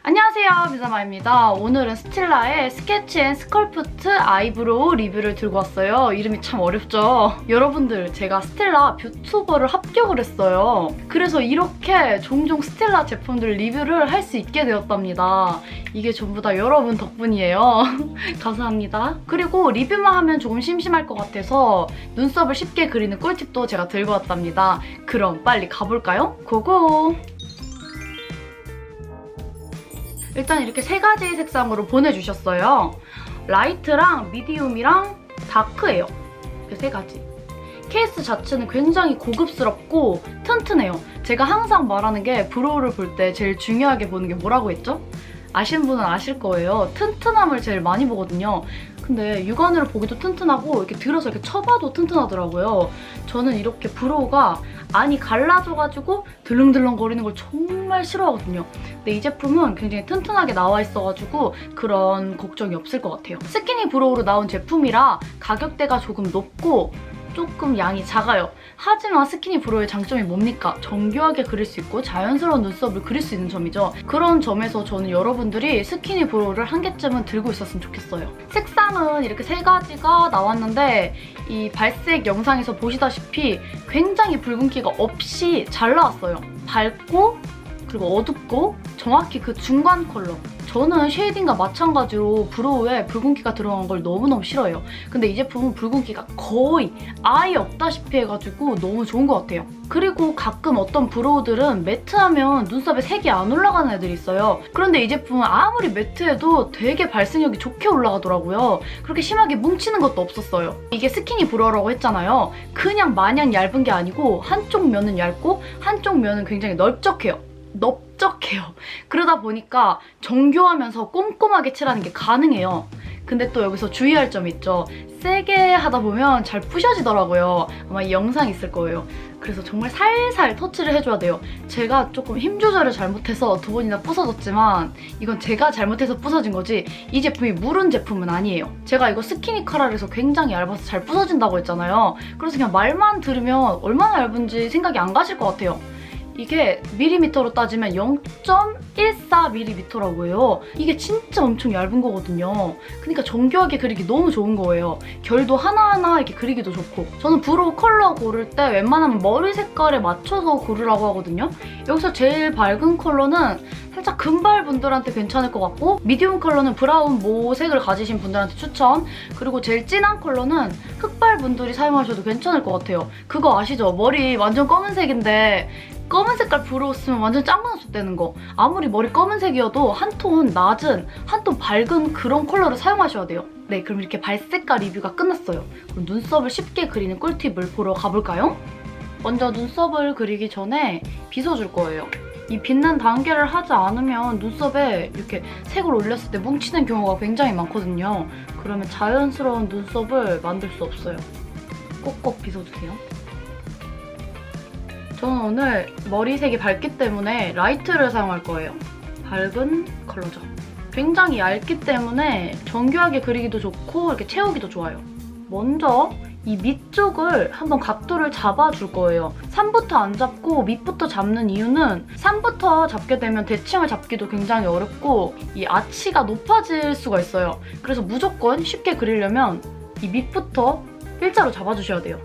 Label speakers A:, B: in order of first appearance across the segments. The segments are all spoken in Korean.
A: 안녕하세요, 미자마입니다. 오늘은 스틸라의 스케치 앤 스컬프트 아이브로우 리뷰를 들고 왔어요. 이름이 참 어렵죠? 여러분들, 제가 스틸라 뷰튜버를 합격을 했어요. 그래서 이렇게 종종 스틸라 제품들 리뷰를 할 수 있게 되었답니다. 이게 전부 다 여러분 덕분이에요. 감사합니다. 그리고 리뷰만 하면 조금 심심할 것 같아서 눈썹을 쉽게 그리는 꿀팁도 제가 들고 왔답니다. 그럼 빨리 가볼까요? 고고! 일단 이렇게 세 가지 색상으로 보내주셨어요. 라이트랑 미디움이랑 다크예요. 이렇게 세 가지. 케이스 자체는 굉장히 고급스럽고 튼튼해요. 제가 항상 말하는 게 브로우를 볼 때 제일 중요하게 보는 게 뭐라고 했죠? 아시는 분은 아실 거예요. 튼튼함을 제일 많이 보거든요. 근데 육안으로 보기도 튼튼하고 이렇게 들어서 이렇게 쳐봐도 튼튼하더라고요. 저는 이렇게 브로우가 안이 갈라져가지고 들렁들렁 거리는 걸 정말 싫어하거든요. 근데 이 제품은 굉장히 튼튼하게 나와 있어가지고 그런 걱정이 없을 것 같아요. 스키니 브로우로 나온 제품이라 가격대가 조금 높고 조금 양이 작아요. 하지만 스키니 브로우의 장점이 뭡니까? 정교하게 그릴 수 있고 자연스러운 눈썹을 그릴 수 있는 점이죠. 그런 점에서 저는 여러분들이 스키니 브로우를 한 개쯤은 들고 있었으면 좋겠어요. 색상은 이렇게 세 가지가 나왔는데 이 발색 영상에서 보시다시피 굉장히 붉은기가 없이 잘 나왔어요. 밝고 그리고 어둡고 정확히 그 중간 컬러. 저는 쉐이딩과 마찬가지로 브로우에 붉은기가 들어간 걸 너무너무 싫어해요. 근데 이 제품은 붉은기가 거의 아예 없다시피 해가지고 너무 좋은 것 같아요. 그리고 가끔 어떤 브로우들은 매트하면 눈썹에 색이 안 올라가는 애들이 있어요. 그런데 이 제품은 아무리 매트해도 되게 발색력이 좋게 올라가더라고요. 그렇게 심하게 뭉치는 것도 없었어요. 이게 스키니 브로우라고 했잖아요. 그냥 마냥 얇은 게 아니고 한쪽 면은 얇고 한쪽 면은 굉장히 넓적해요. 그러다 보니까 정교하면서 꼼꼼하게 칠하는 게 가능해요. 근데 또 여기서 주의할 점이 있죠. 세게 하다 보면 잘 부셔지더라고요. 아마 이 영상이 있을 거예요. 그래서 정말 살살 터치를 해줘야 돼요. 제가 조금 힘 조절을 잘못해서 두 번이나 부서졌지만 이건 제가 잘못해서 부서진 거지 이 제품이 무른 제품은 아니에요. 제가 이거 스키니 카라에서 굉장히 얇아서 잘 부서진다고 했잖아요. 그래서 그냥 말만 들으면 얼마나 얇은지 생각이 안 가실 것 같아요. 이게 밀리미터로 따지면 0.14mm라고요. 이게 진짜 엄청 얇은 거거든요. 그러니까 정교하게 그리기 너무 좋은 거예요. 결도 하나하나 이렇게 그리기도 좋고. 저는 브로우 컬러 고를 때 웬만하면 머리 색깔에 맞춰서 고르라고 하거든요. 여기서 제일 밝은 컬러는 살짝 금발 분들한테 괜찮을 것 같고 미디움 컬러는 브라운 모색을 가지신 분들한테 추천. 그리고 제일 진한 컬러는 흑발 분들이 사용하셔도 괜찮을 것 같아요. 그거 아시죠? 머리 완전 검은색인데 검은 색깔 브로우 쓰면 완전 짱구 눈썹 되는 거. 아무리 머리 검은색이어도 한 톤 낮은, 한 톤 밝은 그런 컬러를 사용하셔야 돼요. 네, 그럼 이렇게 발색깔 리뷰가 끝났어요. 그럼 눈썹을 쉽게 그리는 꿀팁을 보러 가볼까요? 먼저 눈썹을 그리기 전에 빗어줄 거예요. 이 빗는 단계를 하지 않으면 눈썹에 이렇게 색을 올렸을 때 뭉치는 경우가 굉장히 많거든요. 그러면 자연스러운 눈썹을 만들 수 없어요. 꼭꼭 빗어주세요. 저는 오늘 머리색이 밝기 때문에 라이트를 사용할 거예요. 밝은 컬러죠. 굉장히 얇기 때문에 정교하게 그리기도 좋고 이렇게 채우기도 좋아요. 먼저 이 밑쪽을 한번 각도를 잡아줄 거예요. 3부터 안 잡고 밑부터 잡는 이유는 3부터 잡게 되면 대칭을 잡기도 굉장히 어렵고 이 아치가 높아질 수가 있어요. 그래서 무조건 쉽게 그리려면 이 밑부터 일자로 잡아주셔야 돼요.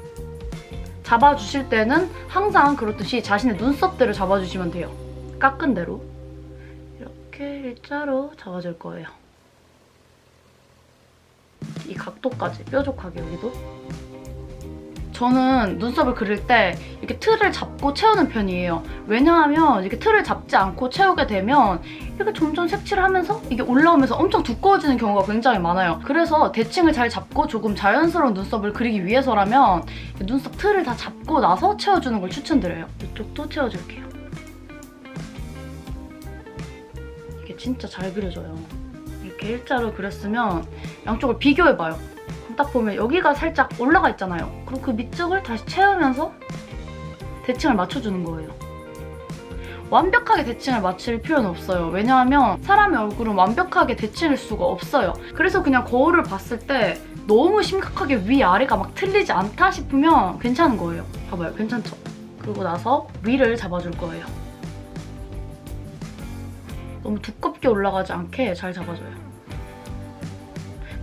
A: 잡아주실 때는 항상 그렇듯이 자신의 눈썹대로 잡아주시면 돼요. 깎은 대로. 이렇게 일자로 잡아줄 거예요. 이 각도까지 뾰족하게 여기도. 저는 눈썹을 그릴 때 이렇게 틀을 잡고 채우는 편이에요. 왜냐하면 이렇게 틀을 잡지 않고 채우게 되면 이렇게 점점 색칠을 하면서 이게 올라오면서 엄청 두꺼워지는 경우가 굉장히 많아요. 그래서 대칭을 잘 잡고 조금 자연스러운 눈썹을 그리기 위해서라면 눈썹 틀을 다 잡고 나서 채워주는 걸 추천드려요. 이쪽도 채워줄게요. 이게 진짜 잘 그려져요. 이렇게 일자로 그렸으면 양쪽을 비교해봐요. 딱 보면 여기가 살짝 올라가 있잖아요. 그럼 그 밑쪽을 다시 채우면서 대칭을 맞춰주는 거예요. 완벽하게 대칭을 맞출 필요는 없어요. 왜냐하면 사람의 얼굴은 완벽하게 대칭일 수가 없어요. 그래서 그냥 거울을 봤을 때 너무 심각하게 위아래가 막 틀리지 않다 싶으면 괜찮은 거예요. 봐봐요. 괜찮죠? 그러고 나서 위를 잡아줄 거예요. 너무 두껍게 올라가지 않게 잘 잡아줘요.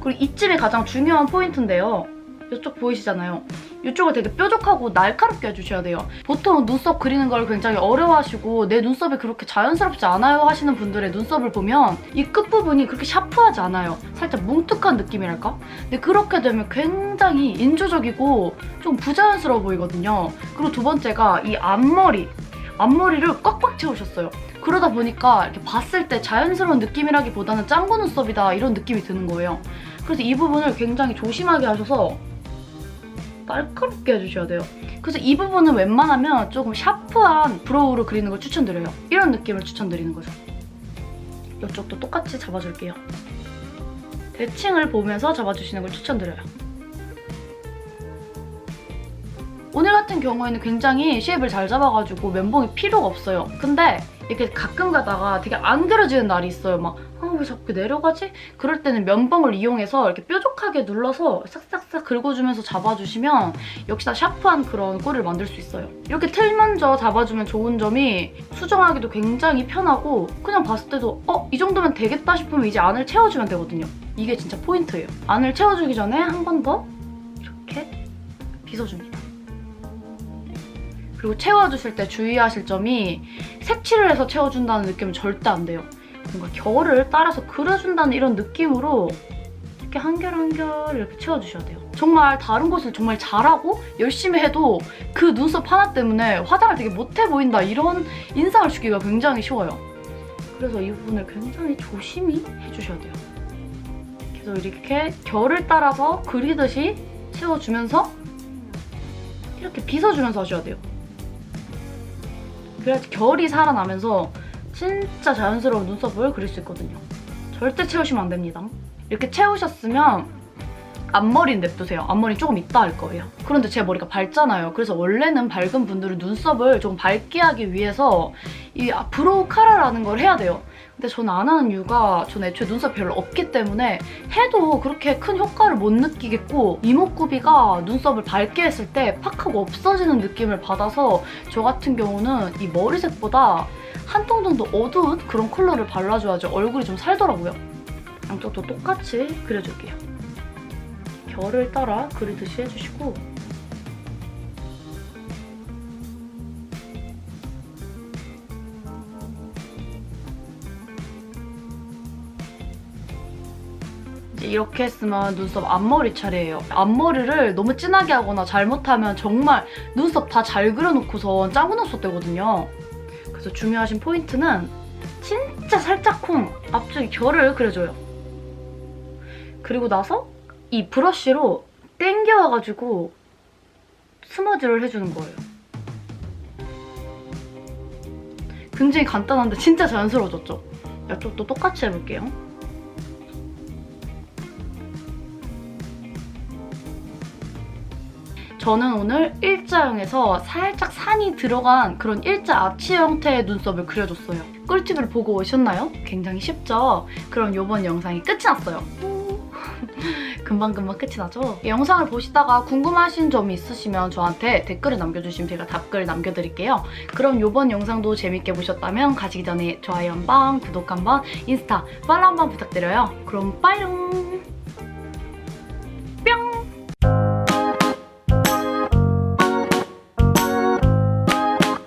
A: 그리고 이쯤이 가장 중요한 포인트인데요. 이쪽 보이시잖아요. 이쪽을 되게 뾰족하고 날카롭게 해주셔야 돼요. 보통 눈썹 그리는 걸 굉장히 어려워하시고 내 눈썹이 그렇게 자연스럽지 않아요 하시는 분들의 눈썹을 보면 이 끝부분이 그렇게 샤프하지 않아요. 살짝 뭉툭한 느낌이랄까? 근데 그렇게 되면 굉장히 인조적이고 좀 부자연스러워 보이거든요. 그리고 두 번째가 이 앞머리를 꽉꽉 채우셨어요. 그러다 보니까 이렇게 봤을 때 자연스러운 느낌이라기보다는 짱구 눈썹이다 이런 느낌이 드는 거예요. 그래서 이 부분을 굉장히 조심하게 하셔서 날카롭게 해주셔야 돼요. 그래서 이 부분은 웬만하면 조금 샤프한 브로우로 그리는 걸 추천드려요. 이런 느낌을 추천드리는 거죠. 이쪽도 똑같이 잡아줄게요. 대칭을 보면서 잡아주시는 걸 추천드려요. 오늘 같은 경우에는 굉장히 쉐입을 잘 잡아가지고 면봉이 필요가 없어요. 근데 이렇게 가끔 가다가 되게 안 그려지는 날이 있어요. 막 왜 자꾸 내려가지? 그럴 때는 면봉을 이용해서 이렇게 뾰족하게 눌러서 싹싹싹 긁어주면서 잡아주시면 역시나 샤프한 그런 꼴을 만들 수 있어요. 이렇게 틀 먼저 잡아주면 좋은 점이 수정하기도 굉장히 편하고 그냥 봤을 때도 이 정도면 되겠다 싶으면 이제 안을 채워주면 되거든요. 이게 진짜 포인트예요. 안을 채워주기 전에 한 번 더 이렇게 빗어줍니다. 그리고 채워주실 때 주의하실 점이 색칠을 해서 채워준다는 느낌은 절대 안 돼요. 뭔가 결을 따라서 그려준다는 이런 느낌으로 이렇게 한 결 한 결 이렇게 채워주셔야 돼요. 정말 다른 곳을 정말 잘하고 열심히 해도 그 눈썹 하나 때문에 화장을 되게 못해 보인다 이런 인상을 주기가 굉장히 쉬워요. 그래서 이 부분을 굉장히 조심히 해주셔야 돼요. 그래서 이렇게 결을 따라서 그리듯이 채워주면서 이렇게 빗어주면서 하셔야 돼요. 그래야지 결이 살아나면서 진짜 자연스러운 눈썹을 그릴 수 있거든요. 절대 채우시면 안 됩니다. 이렇게 채우셨으면 앞머리는 냅두세요. 앞머리 조금 이따 할 거예요. 그런데 제 머리가 밝잖아요. 그래서 원래는 밝은 분들은 눈썹을 조금 밝게 하기 위해서 이 브로우 카라라는 걸 해야 돼요. 근데 저는 안 하는 이유가 저는 애초에 눈썹 별로 없기 때문에 해도 그렇게 큰 효과를 못 느끼겠고 이목구비가 눈썹을 밝게 했을 때 팍 하고 없어지는 느낌을 받아서 저 같은 경우는 이 머리색보다 한 통 정도 어두운 그런 컬러를 발라줘야지 얼굴이 좀 살더라고요. 양쪽도 똑같이 그려줄게요. 결을 따라 그리듯이 해주시고 이제 이렇게 했으면 눈썹 앞머리 차례예요. 앞머리를 너무 진하게 하거나 잘못하면 정말 눈썹 다 잘 그려놓고선 짱구 눈썹 되거든요. 그래서 중요하신 포인트는 진짜 살짝쿵 앞쪽에 결을 그려줘요. 그리고 나서 이 브러쉬로 당겨와가지고 스머지를 해주는 거예요. 굉장히 간단한데 진짜 자연스러워졌죠? 이쪽도 똑같이 해볼게요. 저는 오늘 일자형에서 살짝 산이 들어간 그런 일자 아치 형태의 눈썹을 그려줬어요. 꿀팁을 보고 오셨나요? 굉장히 쉽죠? 그럼 이번 영상이 끝이 났어요. 금방금방 끝이 나죠? 영상을 보시다가 궁금하신 점이 있으시면 저한테 댓글을 남겨주시면 제가 답글 남겨드릴게요. 그럼 이번 영상도 재밌게 보셨다면 가시기 전에 좋아요 한번, 구독 한번, 인스타 팔로우 한번 부탁드려요. 그럼 빠이롱! 뿅!